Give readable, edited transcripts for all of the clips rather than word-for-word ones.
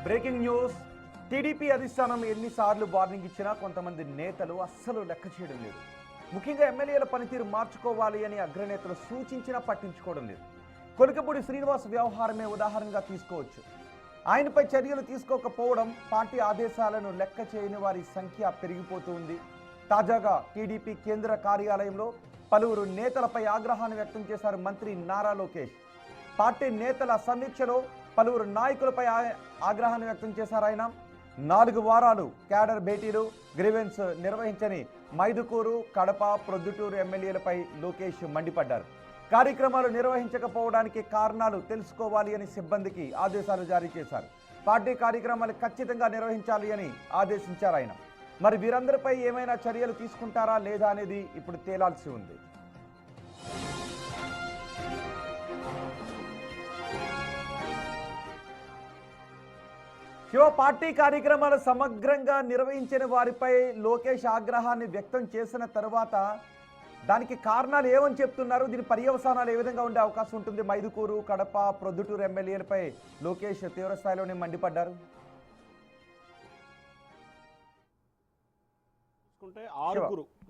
Breaking news. TDP అధిష్టానం ఎన్నిసార్లు warning ఇచ్చినా కొంతమంది నేతలు అస్సలు లెక్క చేయడం లేదు. ముఖ్యంగా ఎమ్మెల్యేల పనితీరు మార్చుకోవాలి అని అగ్రనేతలు సూచించినా పట్టించుకోవడం లేదు. కొలికపూడి శ్రీనివాస్ వ్యవహారమే ఉదాహరణగా తీసుకోవచ్చు. ఆయనపై చర్యలు తీసుకోకపోవడం, పార్టీ ఆదేశాలను లెక్క చేయని వారి సంఖ్య పెరిగిపోతూ ఉంది. తాజాగా టీడీపీ కేంద్ర కార్యాలయంలో పలువురు నేతలపై ఆగ్రహాన్ని వ్యక్తం చేశారు మంత్రి నారా లోకేష్. పార్టీ నేతల సమీక్షలో పలువురు నాయకులపై ఆగ్రహాన్ని వ్యక్తం చేశారు ఆయన. 4 వారాలు క్యాడర్ భేటీలు, గ్రీవెన్స్ నిర్వహించని మైదుకూరు, కడప, ప్రొద్దుటూరు ఎమ్మెల్యేలపై లోకేష్ మండిపడ్డారు. కార్యక్రమాలు నిర్వహించకపోవడానికి కారణాలు తెలుసుకోవాలి అని సిబ్బందికి ఆదేశాలు జారీ చేశారు. పార్టీ కార్యక్రమాలు ఖచ్చితంగా నిర్వహించాలి అని ఆదేశించారు ఆయన. మరి వీరందరిపై ఏమైనా చర్యలు తీసుకుంటారా లేదా అనేది ఇప్పుడు తేలాల్సి ఉంది. పార్టీ కార్యక్రమాలు సమగ్రంగా నిర్వహించిన వారిపై లోకేష్ ఆగ్రహాన్ని వ్యక్తం చేసిన తర్వాత దానికి కారణాలు ఏమని చెప్తున్నారు, దీని పర్యవసానాలు ఏ విధంగా ఉండే అవకాశం ఉంటుంది? మైదుకూరు, కడప, ప్రొద్దుటూరు ఎమ్మెల్యేలపై లోకేష్ తీవ్రస్థాయిలోనే మండిపడ్డారు.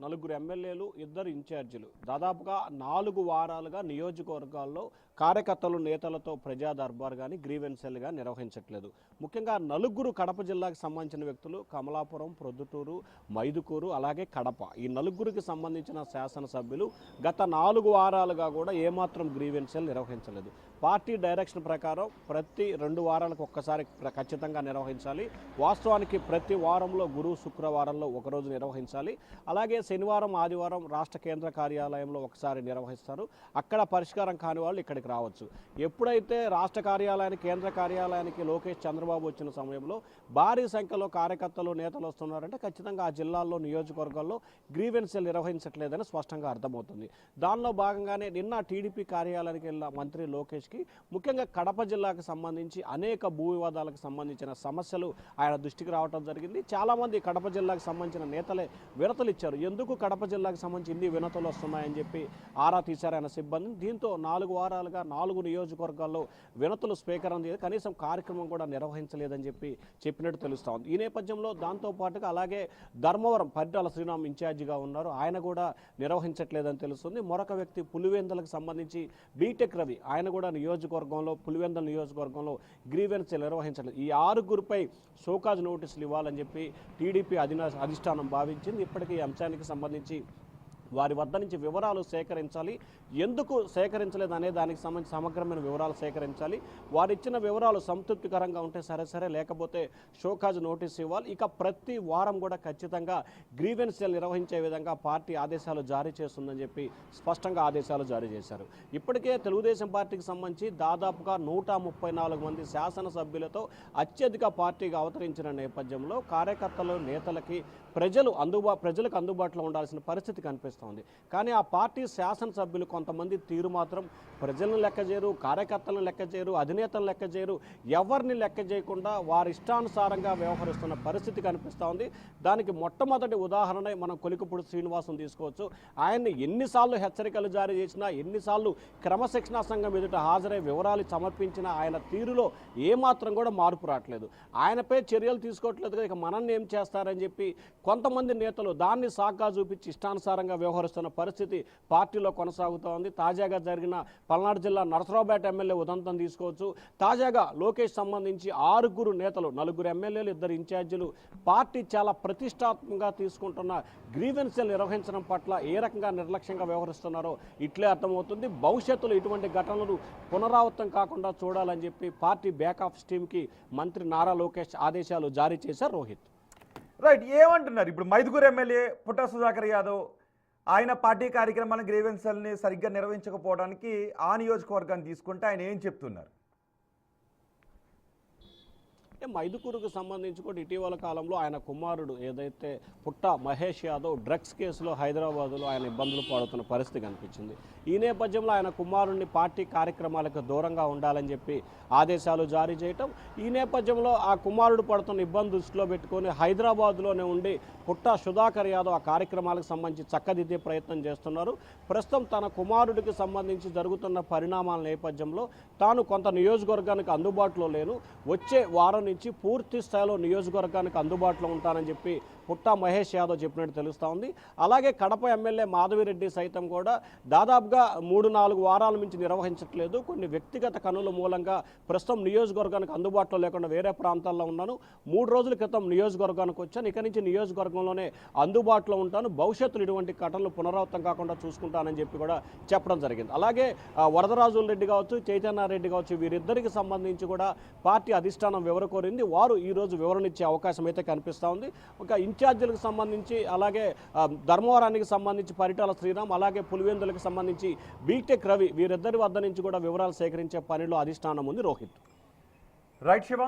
నలుగురు ఎమ్మెల్యేలు, 2 ఇన్ఛార్జీలు దాదాపుగా 4 వారాలుగా నియోజకవర్గాల్లో కార్యకర్తలు, నేతలతో ప్రజా దర్బార్ కానీ గ్రీవెన్సెల్ కానీ నిర్వహించట్లేదు. ముఖ్యంగా 4 కడప జిల్లాకు సంబంధించిన వ్యక్తులు కమలాపురం, ప్రొద్దుటూరు, మైదుకూరు, అలాగే కడప, ఈ 4కి సంబంధించిన శాసనసభ్యులు గత 4 వారాలుగా కూడా ఏమాత్రం గ్రీవెన్సెల్ నిర్వహించలేదు. పార్టీ డైరెక్షన్ ప్రకారం ప్రతి 2 వారాలకు ఒక్కసారి ఖచ్చితంగా నిర్వహించాలి. వాస్తవానికి ప్రతి వారంలో గురు, శుక్రవారంలో ఒకరోజు నిర్వహించాలి. అలాగే శనివారం, ఆదివారం రాష్ట్ర కేంద్ర కార్యాలయంలో ఒకసారి నిర్వహిస్తారు. అక్కడ పరిష్కారం కాని వాళ్ళు ఇక్కడికి రావచ్చు. ఎప్పుడైతే రాష్ట్ర కార్యాలయానికి, కేంద్ర కార్యాలయానికి లోకేష్, చంద్రబాబు వచ్చిన సమయంలో భారీ సంఖ్యలో కార్యకర్తలు, నేతలు వస్తున్నారంటే ఖచ్చితంగా ఆ జిల్లాల్లో, నియోజకవర్గాల్లో గ్రీవెన్సెల్ నిర్వహించట్లేదని స్పష్టంగా అర్థమవుతుంది. దానిలో భాగంగానే నిన్న టీడీపీ కార్యాలయానికి వెళ్ళిన మంత్రి లోకేష్కి ముఖ్యంగా కడప జిల్లాకు సంబంధించి అనేక భూ వివాదాలకు సంబంధించిన సమస్యలు ఆయన దృష్టికి రావడం జరిగింది. చాలామంది కడప జిల్లాకు సంబంధించిన నేతలే వినతులు ఇచ్చారు. ఎందుకు కడప జిల్లాకు సంబంధించి ఇన్ని వినతులు వస్తున్నాయని చెప్పి ఆరా తీశారు ఆయన సిబ్బంది. దీంతో 4 వారాలుగా 4 నియోజకవర్గాల్లో వినతులు స్వీకరణ కనీసం కార్యక్రమం కూడా నిర్వహించలేదని చెప్పినట్టు తెలుస్తూ ఉంది. ఈ నేపథ్యంలో దాంతోపాటుగా అలాగే ధర్మవరం పరిటాల శ్రీరామ్ ఇన్ఛార్జిగా ఉన్నారు, ఆయన కూడా నిర్వహించట్లేదని తెలుస్తుంది. మరొక వ్యక్తి పులివెందులకు సంబంధించి బీటెక్ రవి, ఆయన కూడా నియోజకవర్గంలో, పులివెందుల నియోజకవర్గంలో గ్రీవెన్స్ నిర్వహించలేదు. ఈ 6గురిపై షోకాజ్ నోటీసులు ఇవ్వాలని చెప్పి టీడీపీ అధిష్టానం భావించింది. ఇప్పటికీ ఈ అంశానికి సంబంధించి వారి వద్ద నుంచి వివరాలు సేకరించాలి. ఎందుకు సేకరించలేదు అనే దానికి సంబంధించి సమగ్రమైన వివరాలు సేకరించాలి. వారిచ్చిన వివరాలు సంతృప్తికరంగా ఉంటే సరే, లేకపోతే షోకాజ్ నోటీస్ ఇవ్వాలి. ఇక ప్రతి వారం కూడా ఖచ్చితంగా గ్రీవెన్స్ నిర్వహించే విధంగా పార్టీ ఆదేశాలు జారీ చేస్తుందని చెప్పి స్పష్టంగా ఆదేశాలు జారీ చేశారు. ఇప్పటికే తెలుగుదేశం పార్టీకి సంబంధించి దాదాపుగా 134 మంది శాసనసభ్యులతో అత్యధిక పార్టీగా అవతరించిన నేపథ్యంలో కార్యకర్తలు, నేతలకి ప్రజలకు అందుబాటులో ఉండాల్సిన పరిస్థితి కనిపిస్తోంది. కానీ ఆ పార్టీ శాసనసభ్యులు కొంతమంది తీరు మాత్రం ప్రజలను లెక్క చేయరు, కార్యకర్తలను లెక్క చేయరు, అధినేతలను లెక్క చేయరు, ఎవరిని లెక్క చేయకుండా వారి ఇష్టానుసారంగా వ్యవహరిస్తున్న పరిస్థితి కనిపిస్తూ ఉంది. దానికి మొట్టమొదటి ఉదాహరణ మనం కొలికపూడి శ్రీనివాసం తీసుకోవచ్చు. ఆయన్ని ఎన్నిసార్లు హెచ్చరికలు జారీ చేసినా, ఎన్నిసార్లు క్రమశిక్షణా సంఘం ఎదుట హాజరై వివరాలు సమర్పించినా ఆయన తీరులో ఏమాత్రం కూడా మార్పు రావట్లేదు. ఆయనపై చర్యలు తీసుకోవట్లేదు. ఇక మనల్ని ఏం చేస్తారని చెప్పి కొంతమంది నేతలు దాన్ని సాగ్గా చూపించి ఇష్టానుసారంగా వ్యవహరిస్తున్న పరిస్థితి పార్టీలో కొనసాగుతూ ఉంది. తాజాగా జరిగిన పల్నాడు జిల్లా నరసరావుపేట ఎమ్మెల్యే ఉదంతం తీసుకోవచ్చు. తాజాగా లోకేష్ సంబంధించి 6 నేతలు, 4 ఎమ్మెల్యేలు, 2 ఇన్ఛార్జీలు పార్టీ చాలా ప్రతిష్టాత్మకంగా తీసుకుంటున్న గ్రీవెన్సెల్ నిర్వహించడం పట్ల ఏ రకంగా నిర్లక్ష్యంగా వ్యవహరిస్తున్నారో ఇట్లే అర్థమవుతుంది. భవిష్యత్తులో ఇటువంటి ఘటనలు పునరావృతం కాకుండా చూడాలని చెప్పి పార్టీ బ్యాకప్ టీమ్కి మంత్రి నారా లోకేష్ ఆదేశాలు జారీ చేశారు. రోహిత్ రైట్, ఏమంటున్నారు ఇప్పుడు మైదుకూరు ఎమ్మెల్యే పుట్టా సుధాకర్ యాదవ్? ఆయన పార్టీ కార్యక్రమాలను, గ్రీవెన్సెల్ని సరిగ్గా నిర్వహించకపోవడానికి ఆ నియోజకవర్గాన్ని తీసుకుంటే ఆయన ఏం చెప్తున్నారు? మైదుకూరుకు సంబంధించి కూడా ఇటీవల కాలంలో ఆయన కుమారుడు ఏదైతే పుట్ట మహేష్ యాదవ్ డ్రగ్స్ కేసులో హైదరాబాదులో ఆయన ఇబ్బందులు పడుతున్న పరిస్థితి కనిపించింది. ఈ నేపథ్యంలో ఆయన కుమారుడిని పార్టీ కార్యక్రమాలకు దూరంగా ఉండాలని చెప్పి ఆదేశాలు జారీ చేయటం, ఈ నేపథ్యంలో ఆ కుమారుడు పడుతున్న ఇబ్బంది దృష్టిలో పెట్టుకొని హైదరాబాద్లోనే ఉండి పుట్ట సుధాకర్ యాదవ్ ఆ కార్యక్రమాలకు సంబంధించి చక్కదిద్దే ప్రయత్నం చేస్తున్నారు. ప్రస్తుతం తన కుమారుడికి సంబంధించి జరుగుతున్న పరిణామాల నేపథ్యంలో తాను కొంత నియోజకవర్గానికి అందుబాటులో లేను, వచ్చే వారం నుంచి పూర్తి స్థాయిలో నియోజకవర్గానికి అందుబాటులో ఉంటానని చెప్పి పుట్టా మహేష్ యాదవ్ చెప్పినట్టు తెలుస్తూ ఉంది. అలాగే కడప ఎమ్మెల్యే మాధవిరెడ్డి సైతం కూడా దాదాపుగా 3-4 వారాల నుంచి నిర్వహించట్లేదు. కొన్ని వ్యక్తిగత కనుల మూలంగా ప్రస్తుతం నియోజకవర్గానికి అందుబాటులో లేకుండా వేరే ప్రాంతాల్లో ఉన్నాను. 3 రోజుల క్రితం నియోజకవర్గానికి వచ్చాను. ఇక నుంచి నియోజకవర్గంలోనే అందుబాటులో ఉంటాను. భవిష్యత్తులో ఇటువంటి ఘటనలు పునరావృతం కాకుండా చూసుకుంటానని చెప్పి కూడా చెప్పడం జరిగింది. అలాగే వరదరాజుల రెడ్డి కావచ్చు, చైతన్యారెడ్డి కావచ్చు, వీరిద్దరికి సంబంధించి కూడా పార్టీ అధిష్టానం వివర కోరింది. వారు ఈరోజు వివరణ ఇచ్చే అవకాశం అయితే కనిపిస్తూ ఉంది. ఒక ఇన్ఛార్జీలకు సంబంధించి, అలాగే ధర్మవరానికి సంబంధించి పరిటాల శ్రీరామ్, అలాగే పులివెందులకు సంబంధించి బీటెక్ రవి, వీరిద్దరి వద్ద నుంచి కూడా వివరాలు సేకరించే పనిలో అధిష్టానం ఉంది. రోహిత్. రైట్ శివ.